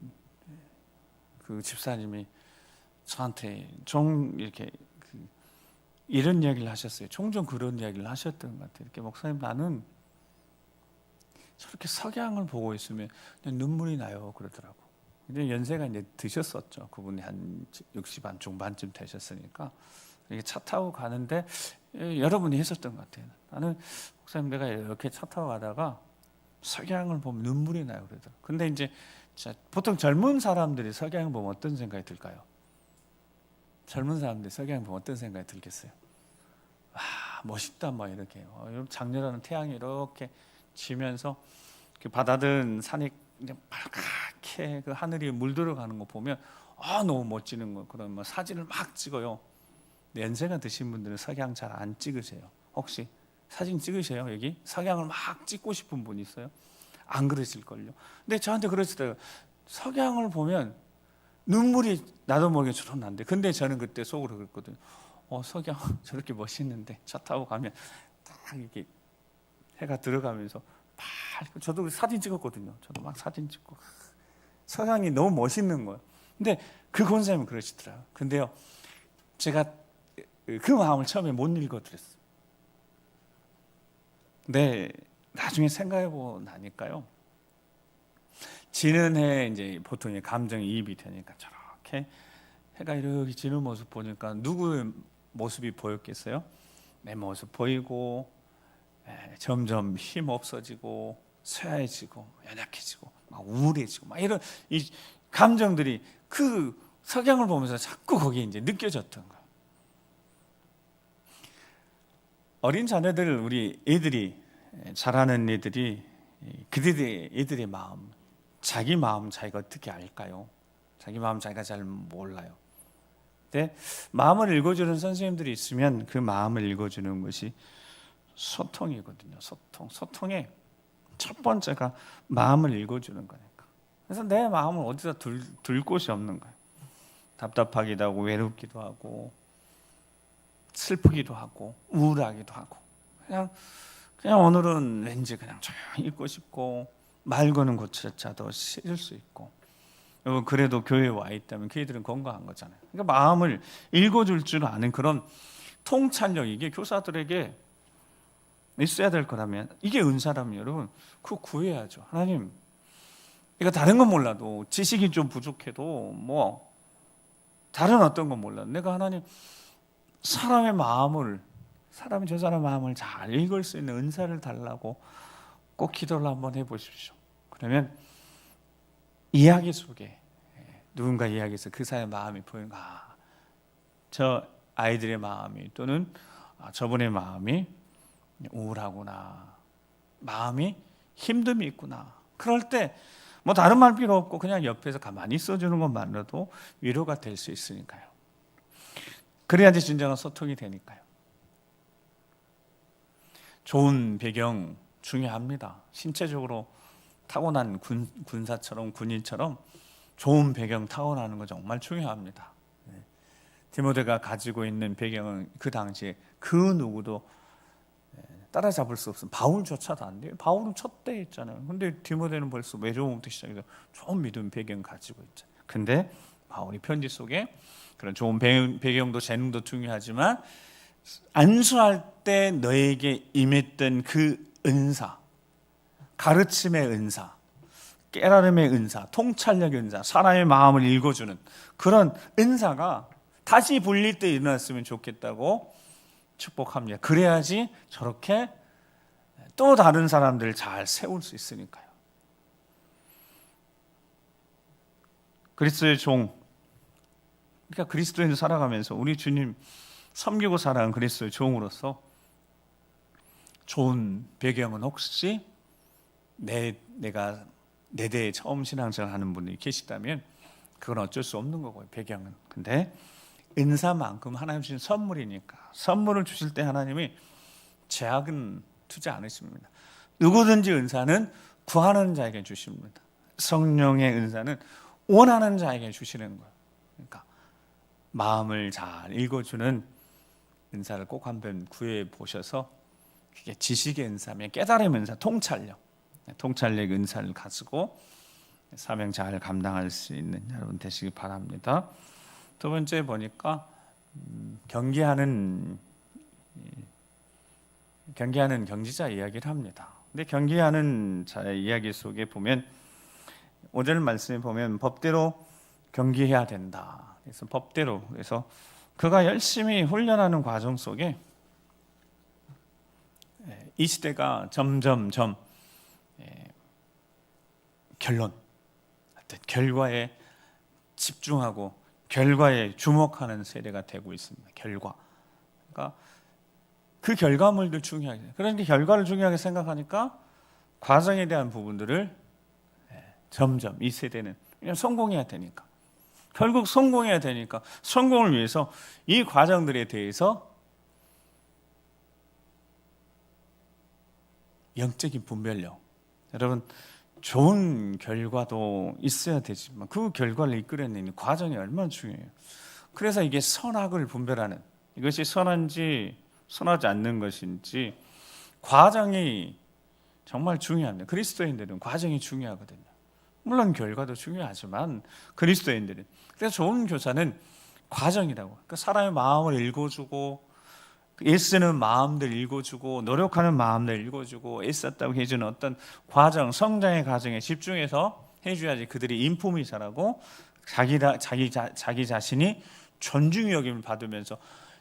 그 집사님이 저한테 이렇게 이런 이야기를 하셨어요. 종종 그런 이야기를 하셨던 것 같아요. 이렇게, 목사님, 나는 저렇게 석양을 보고 있으면 눈물이 나요, 그러더라고. 근데 연세가 이제 드셨었죠. 그분이 한 60한 중반쯤 되셨으니까. 이렇게 차 타고 가는데 여러분이 했었던 것 같아요. 나는, 목사님, 내가 이렇게 차 타고 가다가 석양을 보면 눈물이 나요, 그러더라고. 근데 이제 보통 젊은 사람들이 석양을 보면 어떤 생각이 들까요? 젊은 사람들이 석양을 보면 어떤 생각이 들겠어요? 와, 멋있다, 막 이렇게. 장렬하는 태양이 이렇게 지면서 그 바다든 산이 그냥 빨갛게 그 하늘이 물들어가는 거 보면 너무 멋지는 거. 그런 사진을 막 찍어요. 연세가 드신 분들은 석양 잘 안 찍으세요. 혹시 사진 찍으세요? 여기 석양을 막 찍고 싶은 분 있어요? 안 그러실걸요. 근데 저한테 그러시더라고요. 석양을 보면 눈물이 나도 모르게 저런 난데. 근데 저는 그때 속으로 그랬거든요. 석양 저렇게 멋있는데 차 타고 가면 딱 이렇게 해가 들어가면서 밝고, 저도 사진 찍었거든요. 저도 막 사진 찍고, 석양이 너무 멋있는 거예요. 근데 그 권사님은 그러시더라고요. 근데요, 제가 그 마음을 처음에 못 읽어드렸어요. 근데 나중에 생각해보고 나니까요, 지는 해 이제 보통 감정이입이 되니까 저렇게 해가 이렇게 지는 모습 보니까 누구의 모습이 보였겠어요? 내 모습 보이고, 점점 힘 없어지고, 쇠해지고, 연약해지고, 막 우울해지고, 막 이런 이 감정들이 그 석양을 보면서 자꾸 거기에 이제 느껴졌던 거예요. 어린 자녀들, 우리 애들이, 자라는 애들이, 그들의 애들의 마음, 자기 마음 자기가 어떻게 알까요? 자기 마음 자기가 잘 몰라요. 근데 마음을 읽어주는 선생님들이 있으면 그 마음을 읽어주는 것이 소통이거든요. 소통의 첫 번째가 마음을 읽어주는 거니까. 그래서 내 마음을 어디다 둘 곳이 없는 거예요. 답답하기도 하고, 외롭기도 하고, 슬프기도 하고, 우울하기도 하고, 그냥 오늘은 왠지 그냥 조용히 있고 싶고, 말 거는 곳조차도 싫을 수 있고. 그래도 교회에 와 있다면 그 애들은 건강한 거잖아요. 그러니까 마음을 읽어줄 줄 아는 그런 통찰력, 이게 교사들에게 있어야 될 거라면, 이게 은사라면 여러분 그거 구해야죠. 하나님, 이거 다른 건 몰라도, 지식이 좀 부족해도, 뭐 다른 어떤 건 몰라도, 내가 하나님 사람의 마음을, 사람이 저 사람 마음을 잘 읽을 수 있는 은사를 달라고 꼭 기도를 한번 해보십시오. 그러면 이야기 속에, 누군가 이야기에서 그 사람의 마음이 보이는, 저 아이들의 마음이, 또는 저분의 마음이 우울하구나, 마음이 힘듦이 있구나. 그럴 때 뭐 다른 말 필요 없고 그냥 옆에서 가만히 있어주는 것만으로도 위로가 될 수 있으니까요. 그래야지 진정한 소통이 되니까요. 좋은 배경 중요합니다. 신체적으로 타고난 군사처럼, 군인처럼 좋은 배경 타고나는 거 정말 중요합니다. 디모데가 가지고 있는 배경은 그 당시에 그 누구도 따라잡을 수 없어. 바울조차도 안 돼요. 바울은 첫대 했잖아요. 근데 디모데는 벌써 외로움부터 시작해서 좋은 믿음 배경 가지고 있잖아요. 근데 바울이 편지 속에 그런 좋은 배경도 재능도 중요하지만 안수할 때 너에게 임했던 그 은사, 가르침의 은사, 깨달음의 은사, 통찰력의 은사, 사람의 마음을 읽어주는 그런 은사가 다시 불릴 때 일어났으면 좋겠다고 축복합니다. 그래야지 저렇게 또 다른 사람들을 잘 세울 수 있으니까요. 그리스도의 종, 그러니까 그리스도인으로 살아가면서 우리 주님 섬기고 살아간 그리스도의 종으로서 좋은 배경은 혹시 내가 내 대에 처음 신앙생활 하는 분이 계시다면 그건 어쩔 수 없는 거고요. 배경은. 근데 은사만큼 하나님 주신 선물이니까 선물을 주실 때 하나님이 제약은 두지 않으십니다. 누구든지 은사는 구하는 자에게 주십니다. 성령의 은사는 원하는 자에게 주시는 거예요. 그러니까 마음을 잘 읽어주는 은사를 꼭 한번 구해 보셔서 그게 지식의 은사면 깨달음의 은사, 통찰력 은사를 가지고 사명 잘 감당할 수 있는 여러분 되시기 바랍니다. 두 번째 보니까 경기하는 경지자 이야기를 합니다. 근데 경기하는 자의 이야기 속에 보면 5절 말씀에 보면 법대로 경기해야 된다. 그래서 법대로 그래서 그가 열심히 훈련하는 과정 속에 이 시대가 점점점 결론, 결과에 집중하고 결과에 주목하는 세대가 되고 있습니다. 결과. 그러니까 그 결과물들 중요하게. 그러니까 결과를 중요하게 생각하니까 과정에 대한 부분들을 점점 이 세대는 그냥 성공해야 되니까. 결국 성공해야 되니까 성공을 위해서 이 과정들에 대해서 영적인 분별력. 여러분 좋은 결과도 있어야 되지만 그 결과를 이끌어내는 과정이 얼마나 중요해요. 그래서 이게 선악을 분별하는 이것이 선한지 선하지 않는 것인지 과정이 정말 중요합니다. 그리스도인들은 과정이 중요하거든요. 물론 결과도 중요하지만 그리스도인들은 그래서 좋은 교사는 과정이라고. 그러니까 사람의 마음을 읽어주고 애쓰는 마음들 읽어주고 노력하는 마음들 읽어주고 애썼다고 해주는 어떤 과정, 성장의 과정에 집중해서 해줘야지 그들이 인품이 자라고 자기 자신이 존중의 여김을 받으면서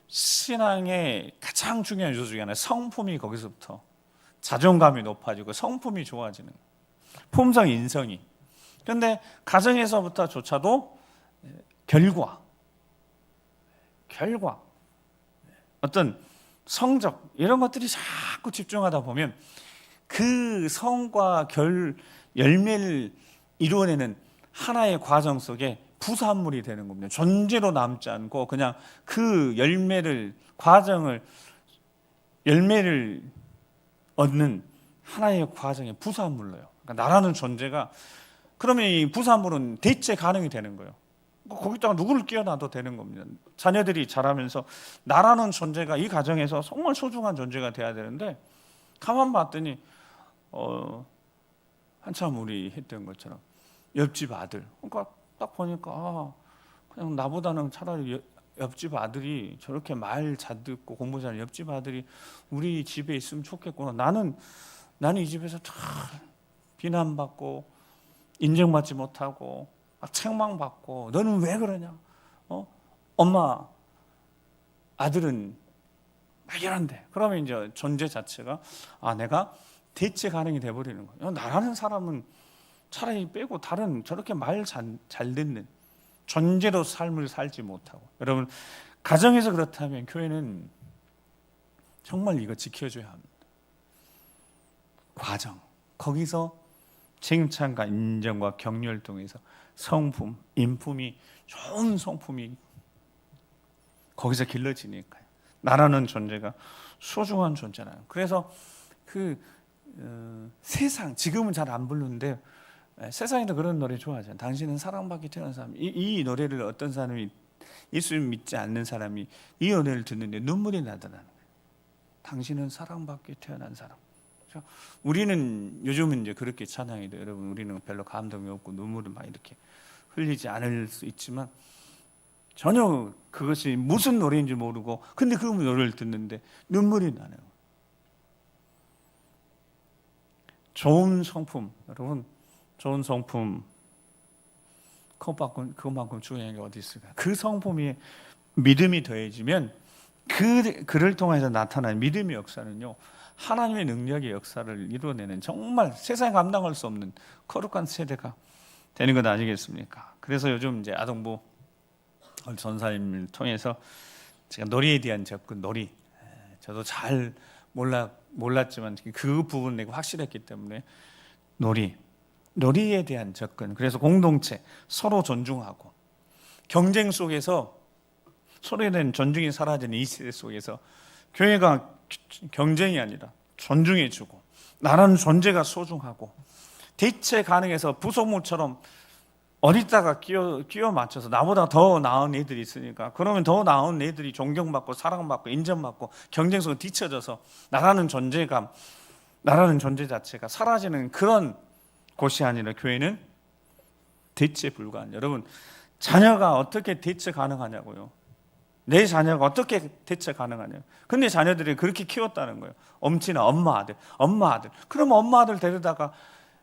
신앙의 가장 중요한 요소 중에 하나 성품이 거기서부터 자존감이 높아지고 성품이 좋아지는 거예요. 품성, 인성이. 그런데 가정에서부터조차도 결과 어떤 성적 이런 것들이 자꾸 집중하다 보면 그 성과 열매를 이루어내는 하나의 과정 속에 부산물이 되는 겁니다. 존재로 남지 않고 그냥 그 열매를 얻는 하나의 과정의 부산물로요. 그러니까 나라는 존재가 그러면 이 부산물은 대체 가능이 되는 거예요. 거기다가 누구를 끼워놔도 되는 겁니다. 자녀들이 자라면서 나라는 존재가 이 가정에서 정말 소중한 존재가 돼야 되는데 가만 봤더니 한참 우리 했던 것처럼 옆집 아들. 그러니까 딱 보니까 그냥 나보다는 차라리 옆집 아들이 저렇게 말 잘 듣고 공부 잘하는 옆집 아들이 우리 집에 있으면 좋겠구나. 나는 이 집에서 다 비난받고 인정받지 못하고 책망받고 너는 왜 그러냐? 엄마 아들은 막 이런데 그러면 이제 존재 자체가 내가 대체 가능이 돼버리는 거예요. 나라는 사람은 차라리 빼고 다른 저렇게 말 잘 듣는 존재로 삶을 살지 못하고 여러분 가정에서 그렇다면 교회는 정말 이거 지켜줘야 합니다. 과정 거기서 칭찬과 인정과 격려를 통해서 성품, 인품이 좋은 성품이 거기서 길러지니까요. 나라는 존재가 소중한 존재나요. 그래서 세상 지금은 잘 안 부르는데 세상에도 그런 노래 좋아하잖아요. 당신은 사랑받기 태어난 사람. 이 노래를 어떤 사람이 예수를 믿지 않는 사람이 이 노래를 듣는데 눈물이 나더라는 거예요. 당신은 사랑받게 태어난 사람. 우리는 요즘은 이제 그렇게 찬양이 돼요. 여러분, 우리는 별로 감동이 없고 눈물을 막 이렇게 흘리지 않을 수 있지만 전혀 그것이 무슨 노래인지 모르고 근데 그 노래를 듣는데 눈물이 나네요. 좋은 성품, 여러분, 좋은 성품 그것만큼 중요한 게 어디 있을까요? 그 성품이 믿음이 더해지면 그를 통해서 나타난 믿음의 역사는요, 하나님의 능력의 역사를 이루어내는 정말 세상에 감당할 수 없는 거룩한 세대가 되는 것 아니겠습니까? 그래서 요즘 이제 아동부 전사님을 통해서 제가 놀이에 대한 접근, 놀이, 저도 잘 몰랐지만 그 부분 내가 확실했기 때문에 놀이에 대한 접근, 그래서 공동체, 서로 존중하고 경쟁 속에서 서로에 대한 존중이 사라지는 이 시대 속에서 교회가 경쟁이 아니라 존중해주고 나라는 존재가 소중하고 대체 가능해서 부속물처럼 어디다가 끼워 맞춰서 나보다 더 나은 애들이 있으니까 그러면 더 나은 애들이 존경받고 사랑받고 인정받고 경쟁 속에 뒤처져서 나라는 존재 자체가 사라지는 그런 곳이 아니라 교회는 대체 불가한. 여러분, 자녀가 어떻게 대체 가능하냐고요. 내 자녀가 어떻게 대체 가능하냐. 근데 자녀들이 그렇게 키웠다는 거예요. 엄친아, 엄마 아들. 그러면 엄마 아들 데려다가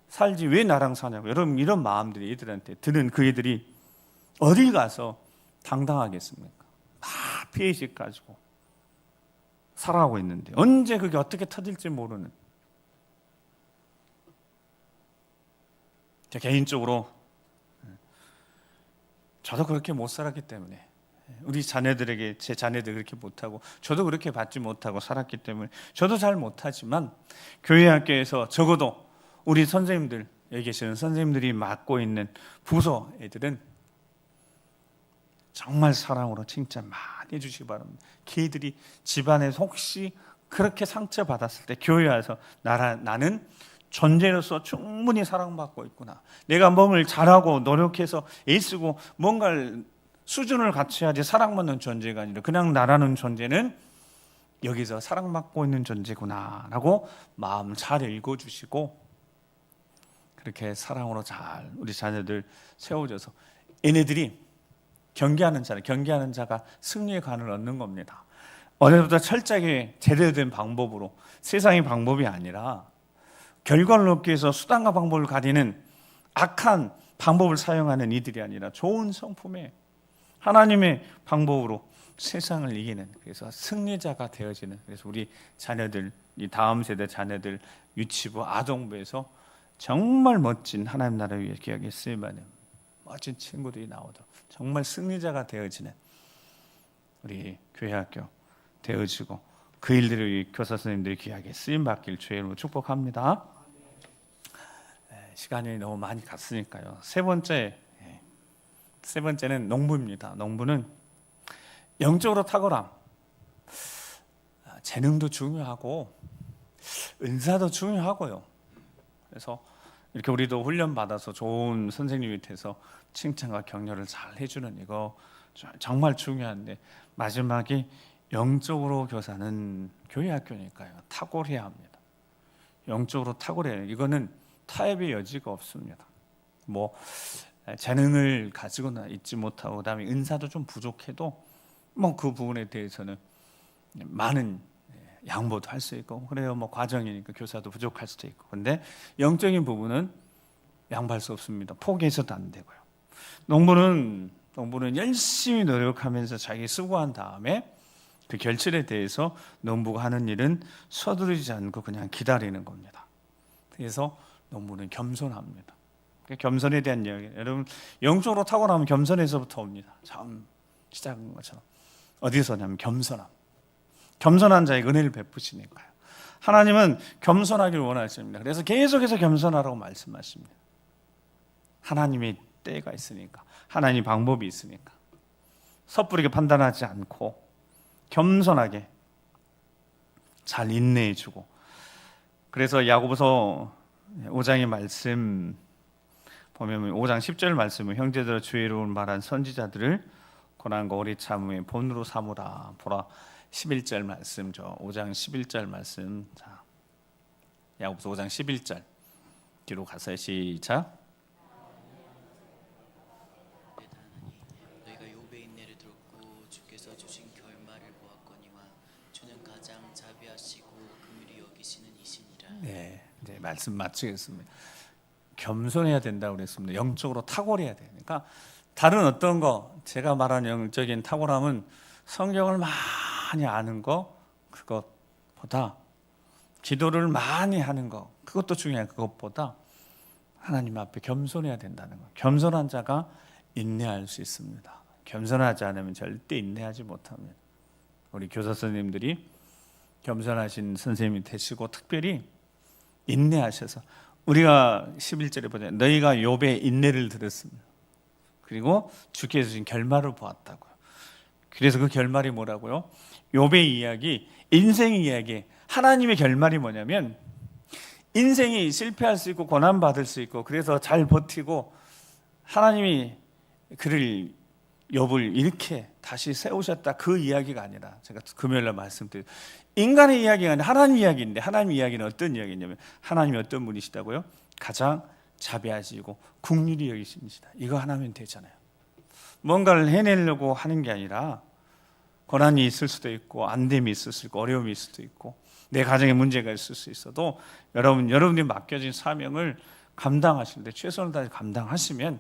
살지 왜 나랑 사냐고. 여러분, 이런 마음들이 애들한테 드는 그 애들이 어디 가서 당당하겠습니까? 다 피해식 가지고 살아가고 있는데 언제 그게 어떻게 터질지 모르는. 제 개인적으로 저도 그렇게 못 살았기 때문에 우리 자녀들에게 제 자녀들 그렇게 못하고 저도 그렇게 받지 못하고 살았기 때문에 저도 잘 못하지만 교회 학교에서 적어도 우리 선생님들, 여기 계시는 선생님들이 맡고 있는 부서 애들은 정말 사랑으로 칭찬 많이 해주시기 바랍니다. 걔들이 집안에서 혹시 그렇게 상처받았을 때 교회 와서 나는 존재로서 충분히 사랑받고 있구나. 내가 뭔가를 잘하고 노력해서 애쓰고 뭔가를 수준을 갖춰야지 사랑받는 존재가 아니라 그냥 나라는 존재는 여기서 사랑받고 있는 존재구나 라고 마음 잘 읽어주시고 그렇게 사랑으로 잘 우리 자녀들 세워줘서 얘네들이 경계하는 자가 승리의 관을 얻는 겁니다. 어제보다 철저하게 제대로 된 방법으로 세상의 방법이 아니라 결과를 얻기 위해서 수단과 방법을 가리는 악한 방법을 사용하는 이들이 아니라 좋은 성품의 하나님의 방법으로 세상을 이기는, 그래서 승리자가 되어지는, 그래서 우리 자녀들, 이 다음 세대 자녀들 유치부, 아동부에서 정말 멋진 하나님 나라를 위해 기억에 쓰임받는 멋진 친구들이 나오도록 정말 승리자가 되어지는 우리 교회 학교 되어지고 그 일들을 위해 교사 선생님들이 귀하게 쓰임받길 주의 이름으로 축복합니다. 시간이 너무 많이 갔으니까요. 세 번째는 농부입니다. 농부는 영적으로 탁월함, 재능도 중요하고 은사도 중요하고요. 그래서 이렇게 우리도 훈련 받아서 좋은 선생님 밑에서 칭찬과 격려를 잘 해주는 이거 정말 중요한데 마지막에 영적으로 교사는 교회 학교니까요. 탁월해야 합니다. 영적으로 탁월해야. 이거는 타협의 여지가 없습니다. 뭐 재능을 가지거나 있지 못하고 그다음에 은사도 좀 부족해도 뭐 그 부분에 대해서는 많은 양보도 할 수 있고 그래요. 뭐 과정이니까 교사도 부족할 수도 있고. 근데 영적인 부분은 양보할 수 없습니다. 포기해서도 안 되고요. 농부는 열심히 노력하면서 자기 수고한 다음에 그 결실에 대해서 농부가 하는 일은 서두르지 않고 그냥 기다리는 겁니다. 그래서 농부는 겸손합니다. 겸손에 대한 이야기. 여러분, 영적으로 탁월하면 겸손에서부터 옵니다. 처음 시작한 것처럼. 어디서 오냐면 겸손함. 겸손한 자에게 은혜를 베푸시니까요. 하나님은 겸손하기를 원하십니다. 그래서 계속해서 겸손하라고 말씀하십니다. 하나님의 때가 있으니까, 하나님의 방법이 있으니까 섣부르게 판단하지 않고 겸손하게 잘 인내해주고. 그래서 야고보서 5장의 말씀 보면 5장 10절 말씀은 형제들아 주의 이름을 말한 선지자들을 고난과 오래 참음의 본으로 삼으라. 보라, 11절 말씀, 저 5장 11절 말씀. 자, 야고보서 5장 11절 뒤로 가서 시작. 너희가 욥의 인내를 들었고 주께서 주신 결말을 보았거니와 주는 가장 자비하시고 긍휼히 여기시는 이시니라. 네, 이제 말씀 마치겠습니다. 겸손해야 된다고 그랬습니다. 영적으로 탁월해야 돼요. 그러니까 다른 어떤 거, 제가 말한 영적인 탁월함은 성경을 많이 아는 거, 그것보다 기도를 많이 하는 거, 그것도 중요한 그것보다 하나님 앞에 겸손해야 된다는 거. 겸손한 자가 인내할 수 있습니다. 겸손하지 않으면 절대 인내하지 못합니다. 우리 교사 선생님들이 겸손하신 선생님이 되시고 특별히 인내하셔서, 우리가 11절에 보자. 너희가 욥의 인내를 들었습니다. 그리고 주께서 주신 결말을 보았다고요. 그래서 그 결말이 뭐라고요? 욥의 이야기, 인생의 이야기. 하나님의 결말이 뭐냐면 인생이 실패할 수 있고 고난받을 수 있고 그래서 잘 버티고 하나님이 그를 욥을 이렇게 다시 세우셨다, 그 이야기가 아니라, 제가 금요일날 말씀드린 인간의 이야기가 아니라 하나님 이야기인데, 하나님 이야기는 어떤 이야기냐면 하나님이 어떤 분이시다고요? 가장 자비하시고 긍휼히 여기십니다. 이거 하나면 되잖아요. 뭔가를 해내려고 하는 게 아니라 고난이 있을 수도 있고 안됨이 있을 수 있고 어려움이 있을 수도 있고 내 가정에 문제가 있을 수 있어도 여러분들이 맡겨진 사명을 감당하시는데 최선을 다해 감당하시면,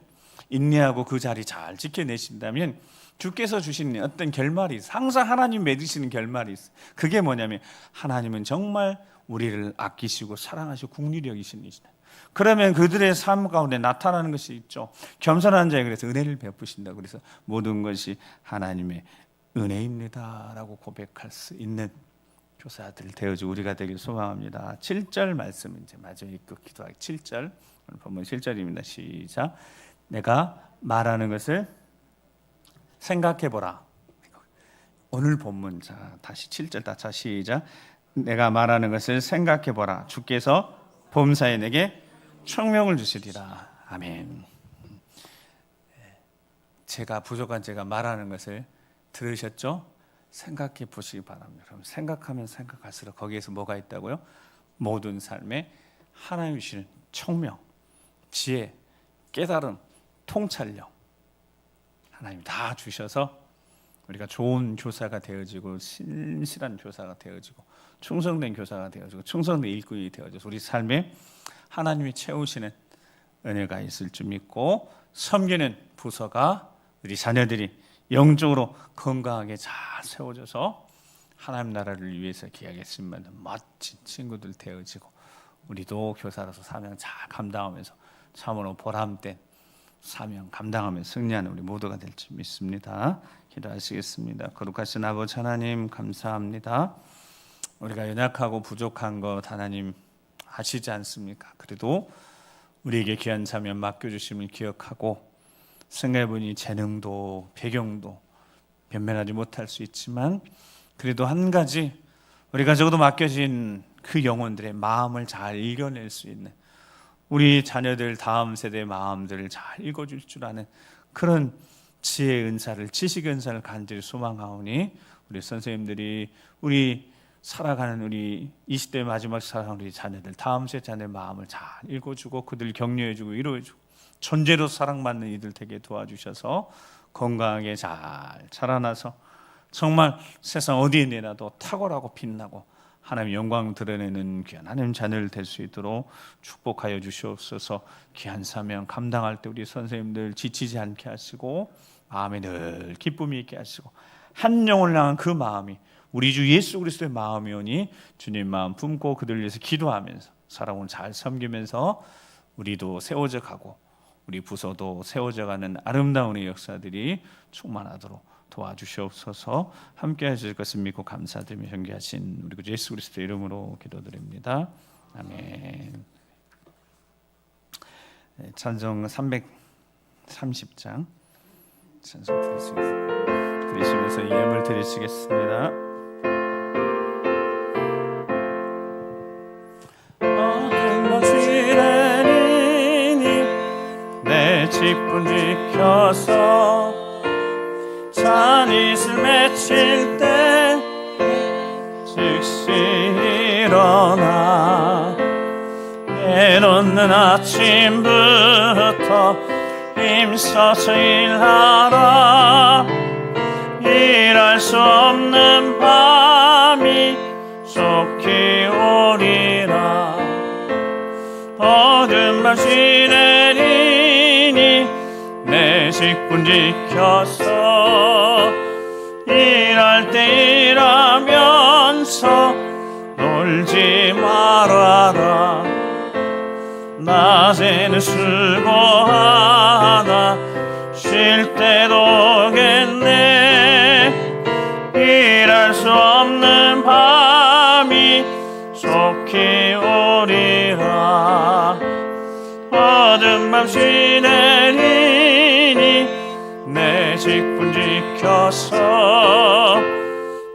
인내하고 그 자리 잘 지켜내신다면 주께서 주신 어떤 결말이 있어요. 항상 하나님 맺으시는 결말이 있어요. 그게 뭐냐면 하나님은 정말 우리를 아끼시고 사랑하시고 긍휼히 여기시는 이시다. 그러면 그들의 삶 가운데 나타나는 것이 있죠. 겸손한 자에 그래서 은혜를 베푸신다. 그래서 모든 것이 하나님의 은혜입니다 라고 고백할 수 있는 교사들 되어주고 우리가 되길 소망합니다. 7절 말씀, 이제 마지막에 기도하기 7절, 오늘 본문 7절입니다. 시작. 내가 말하는 것을 생각해보라. 오늘 본문, 자 다시 7절 다 시작. 내가 말하는 것을 생각해보라. 주께서 범사에 내게 청명을 주시리라. 아멘. 제가 부족한 제가 말하는 것을 들으셨죠? 생각해 보시기 바랍니다. 그럼 생각하면 생각할수록 거기에서 뭐가 있다고요? 모든 삶에 하나님 주시는 청명, 지혜, 깨달음, 통찰력 하나님 다 주셔서 우리가 좋은 교사가 되어지고 신실한 교사가 되어지고 충성된 교사가 되어지고 충성된 일꾼이 되어져서 우리 삶에 하나님이 채우시는 은혜가 있을 줄 믿고 섬기는 부서가, 우리 자녀들이 영적으로 건강하게 잘 세워져서 하나님 나라를 위해서 기하게 쓰임받는 멋진 친구들 되어지고 우리도 교사로서 사명 잘 감당하면서 참으로 보람된 사명 감당하며 승리하는 우리 모두가 될 줄 믿습니다. 기도하시겠습니다. 거룩하신 아버지 하나님, 감사합니다. 우리가 연약하고 부족한 것 하나님 아시지 않습니까? 그래도 우리에게 귀한 사명 맡겨주심을 기억하고, 생각해보니 재능도 배경도 변변하지 못할 수 있지만 그래도 한 가지, 우리가 적어도 맡겨진 그 영혼들의 마음을 잘 읽어낼 수 있는, 우리 자녀들 다음 세대의 마음들을 잘 읽어줄 줄 아는 그런 지혜의 은사를, 지식의 은사를 간절히 소망하오니 우리 선생님들이 우리 살아가는 우리 20대 마지막 살아가는 우리 자녀들, 다음 세대 자녀의 마음을 잘 읽어주고 그들 격려해주고 위로해주고 존재로 사랑받는 이들 되게 도와주셔서 건강하게 잘 자라나서 정말 세상 어디에 내놔도 탁월하고 빛나고 하나님의 영광 드러내는 귀한 하나님 자녀를 될 수 있도록 축복하여 주시옵소서. 귀한 사명 감당할 때 우리 선생님들 지치지 않게 하시고 마음에 늘 기쁨이 있게 하시고 한 영혼을 향한 그 마음이 우리 주 예수 그리스도의 마음이오니 주님 마음 품고 그들 위해서 기도하면서 사랑을 잘 섬기면서 우리도 세워져 가고 우리 부서도 세워져가는 아름다운 의 역사들이 충만하도록 도와주시옵소서. 함께 하실 것을 믿고 감사드리며 경배하신 우리 구 예수 그리스도의 이름으로 기도드립니다. 아멘. 찬송 330장 찬송 드리시면서 예물 드리시겠습니다. 직분 지켜서 잔이슬 맺힐 때 이른 아침부터 힘써서 일하라. 일할 수 없는 밤이 속히 오리라. 어두운 밤 시내리니 내 식분 지켜서 일할 때 일하면서 놀지 말아라. 낮에는 수고하나 쉴 때도 오겠네. 일할 수 없는 밤이 속히 오리라. 어두운 밤 시내리니 내 직분 지켜서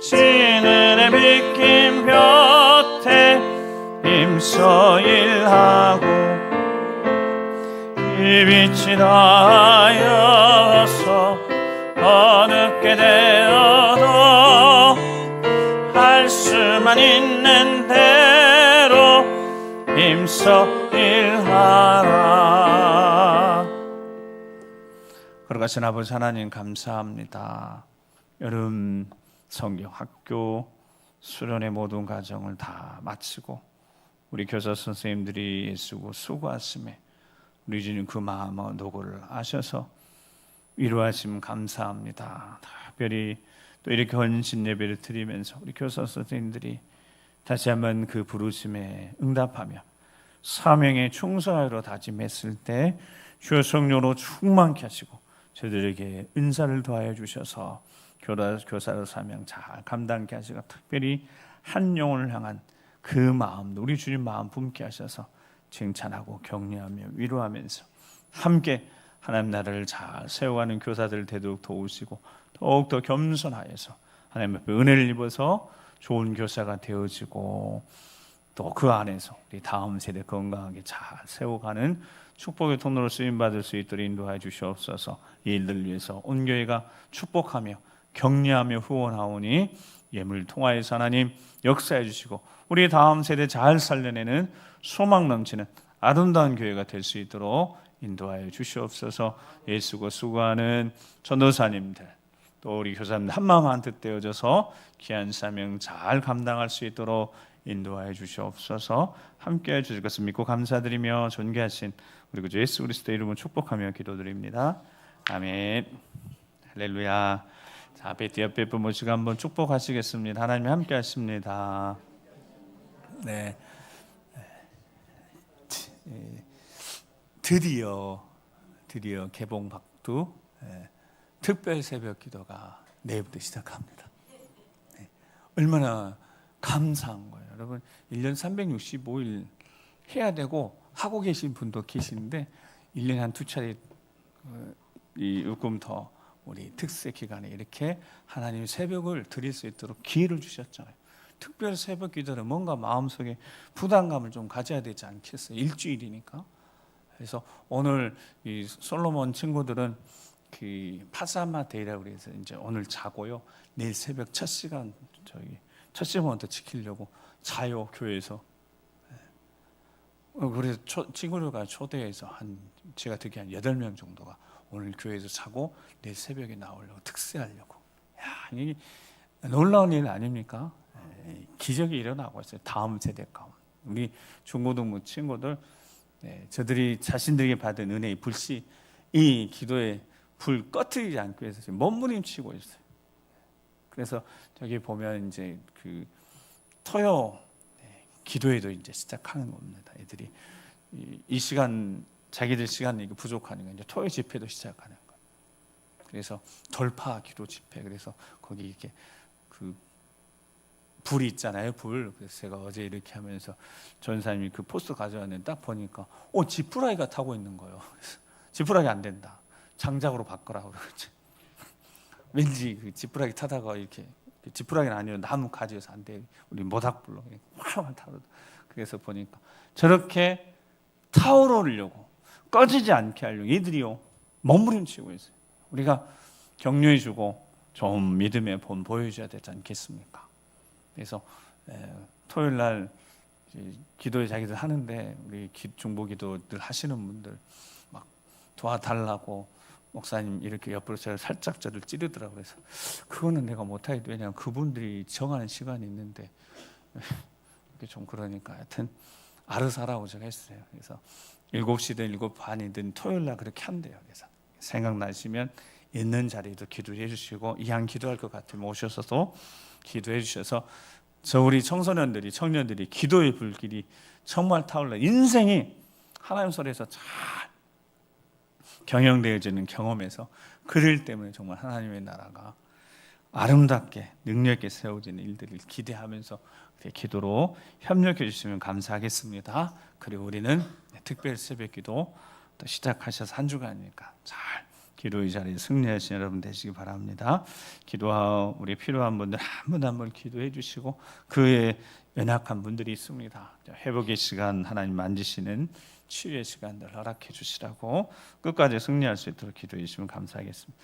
지는 빗긴 곁에 힘써 일하고 이 빛이 닿아여서 어둡게 되어도 할 수만 있는 대로 힘써 일하라. 걸어가신 아버지 하나님 감사합니다. 여름 성경 학교 수련의 모든 과정을 다 마치고 우리 교사 선생님들이 애쓰고 수고하심에 우리 주님 그 마음의 노고를 아셔서 위로하심 감사합니다. 특별히 또 이렇게 헌신 예배를 드리면서 우리 교사 선생님들이 다시 한번 그 부르심에 응답하며 사명에 충성하기로 다짐했을 때 주의 성령으로 충만케 하시고 저들에게 은사를 더하여 주셔서 교사로 사명 잘 감당케 하시고 특별히 한 영혼을 향한 그 마음도 우리 주님 마음 품게 하셔서 칭찬하고 격려하며 위로하면서 함께 하나님 나라를 잘 세워가는 교사들 되도록 도우시고 더욱더 겸손하여서 하나님 앞에 은혜를 입어서 좋은 교사가 되어지고 또 그 안에서 우리 다음 세대 건강하게 잘 세워가는 축복의 통로로 쓰임받을 수 있도록 인도하여 주시옵소서. 이 일들을 위해서 온 교회가 축복하며 격려하며 후원하오니 예물 통하여서 하나님 역사해 주시고 우리 다음 세대 잘 살려내는 소망 넘치는 아름다운 교회가 될 수 있도록 인도하여 주시옵소서. 예수고 수고하는 전도사님들 또 우리 교사님들 한마음 한뜻 되어져서 귀한 사명 잘 감당할 수 있도록 인도하여 주시옵소서. 함께해 주실 것을 믿고 감사드리며 존귀하신 우리 구주 예수 그리스도의 이름으로 축복하며 기도드립니다. 아멘. 할렐루야. 자, 앞에 뒤옆에 분 모시고 한번 축복하시겠습니다. 하나님 함께 하십니다. 네. 드디어 개봉 박두 특별 새벽 기도가 내일부터 시작합니다. 네. 얼마나 감사한 거예요. 여러분 1년 365일 해야 되고 하고 계신 분도 계시는데 1년에 한 2차례 이 조금 더 우리 특세 기간에 이렇게 하나님의 새벽을 드릴 수 있도록 기회를 주셨잖아요. 특별 새벽 기도는 뭔가 마음속에 부담감을 좀 가져야 되지 않겠어요? 일주일이니까. 그래서 오늘 이 솔로몬 친구들은 그 파사마 데이라고 그래서 이제 오늘 자고요. 내일 새벽 첫 시간 첫 시간부터 지키려고 자요 교회에서. 그래서 친구들과 초대해서 제가 듣기에 한 8명 정도가 오늘 교회에서 자고 내일 새벽에 나오려고 특세하려고. 야, 이게 놀라운 일 아닙니까? 기적이 일어나고 있어요. 다음 세대 가운데 우리 중고등부 친구들 저들이 자신들에게 받은 은혜의 불씨 이 기도에 불 꺼트리지 않기 위해서 지금 몸부림치고 있어요. 그래서 저기 보면 이제 그 토요 기도회도 이제 시작하는 겁니다. 애들이 이 시간 자기들 시간이 부족하니까 이제 토요 집회도 시작하는 거예요. 그래서 돌파 기도 집회. 그래서 거기 이렇게 그 불이 있잖아요. 불. 그래서 제가 어제 이렇게 하면서 전사님이 그 포스터 가져왔는데 딱 보니까 지푸라기가 타고 있는 거예요. 그래서 지푸라기 안 된다. 장작으로 바꾸라고 그러지. 왠지 그 지푸라기 타다가 이렇게 지푸라기는 아니고 나무 가지여서 안 돼. 우리 모닥불로 확 타고. 그래서 보니까 저렇게 타오르려고 꺼지지 않게 하려고 얘들이요 몸부림치고 있어요. 우리가 격려해주고 좀 믿음의 본 보여줘야 되지 않겠습니까? 그래서 토요일 날 기도에 자기들 하는데 우리 중보기도들 하시는 분들 막 도와달라고 목사님 이렇게 옆으로 저를 살짝 저를 찌르더라고요. 그래서 그거는 내가 못하겠다. 왜냐하면 그분들이 정하는 시간이 있는데 이게 좀 그러니까 하여튼 알아서 하라고 제가 했어요. 그래서 7시든 7반이든 토요일 날 그렇게 한대요. 그래서 생각나시면 있는 자리에도 기도해 주시고 이왕 기도할 것 같으면 오셔서도 기도해 주셔서 저 우리 청소년들이 청년들이 기도의 불길이 정말 타올라 인생이 하나님 소리에서 잘 경영되어지는 경험에서 그를 때문에 정말 하나님의 나라가 아름답게 능력 있게 세워지는 일들을 기대하면서 기도로 협력해 주시면 감사하겠습니다. 그리고 우리는 특별 새벽기도 또 시작하셔서 한 주간이니까 잘 기도의 자리에 승리하시는 여러분 되시기 바랍니다. 기도하고 우리 필요한 분들 한 분 한 분 기도해 주시고 그의 연약한 분들이 있습니다. 회복의 시간 하나님 만지시는 치유의 시간들 허락해 주시라고 끝까지 승리할 수 있도록 기도해 주시면 감사하겠습니다.